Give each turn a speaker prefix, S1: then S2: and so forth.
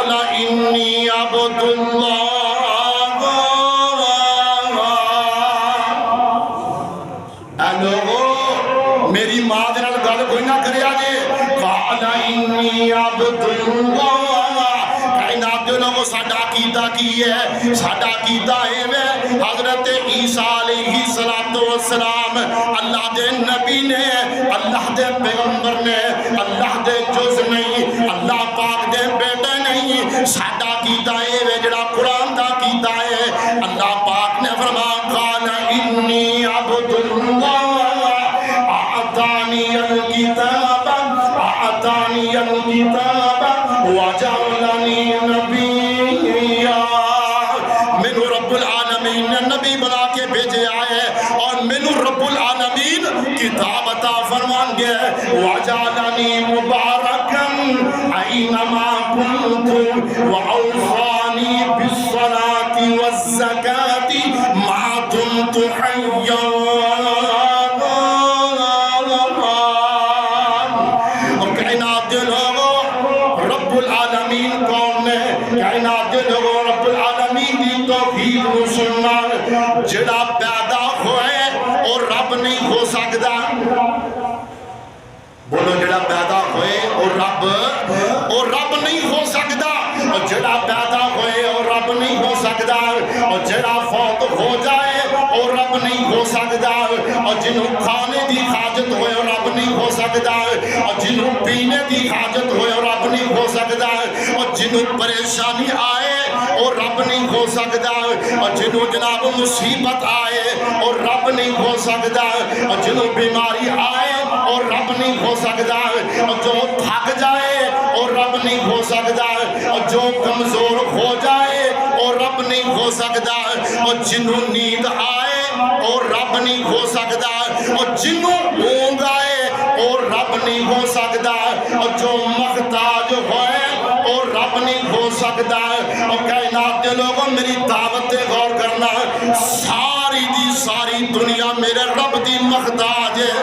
S1: قال انی عبد اللہ، اے لوگو میری ماں دے نال گل کوئی نہ کریا جے، قال انی عبد اللہ، کائنات دے لوگو ساڈا عقیدہ کی ہے؟ ساڈا عقیدہ ہے حضرت عیسیٰ علیہ السلام اللہ دے نبی نے، اللہ دے پیغمبر نے، اللہ دے جز نہیں، اللہ پاک دے بیٹے نہیں۔ ساڈا عقیدہ ہے جڑا قرآن دا عقیدہ ہے، اللہ پاک نے فرمایا قال انی عبد اللہ اعطانی الکتاب وجعلنی نبیا، مینو رب العالمین نے نبی بنا کے بھیجے آئے اور مینو رب العالمین کتاب عطا فرمان گئے، وجعلنی مبارکا اینما کنت واوصانی بالصلاة والزکاة ما دمت حیا۔ کائنات دے لوگوں رب العالمین دی توحید نو سننا، جڑا پیدا ہوئے اور رب نہیں ہو سکتا، بولو جڑا پیدا ہوئے اور رب نہیں ہو سکتا، اور جڑا پیدا ہوئے اور رب نہیں ہو سکتا، اور جڑا فوت ہو جائے اور رب نہیں ہو سکتا، اور جنہوں کھانے دی حاجت ہوئے اور رب نہیں ہو سکتا، اور جنہوں پینے دی حاجت ہوئے اور رب نہیں ہو سکتا، اور جنہوں پریشانی آئے اور رب نہیں ہو سکتا، اور جنہوں جناب مصیبت آئے اور رب نہیں ہو سکتا، اور جنہوں بیماری آئے اور رب نہیں ہو سکتا، اور جو تھک جائے اور رب نہیں ہو سکتا، اور جو کمزور ہو جائے اور رب نہیں ہو سکتا، اور جنہوں نیند آئے اور رب نہیں ہو سکتا، اور جنہوں اونگ آئے اور رب نہیں ہو سکتا، اور جو محتاج ہوئے اور رب نہیں ہو سکتا۔ اور کائنات کے لوگوں میری دعوت غور کرنا، ساری دی ساری دنیا میرے رب دی محتاج ہے،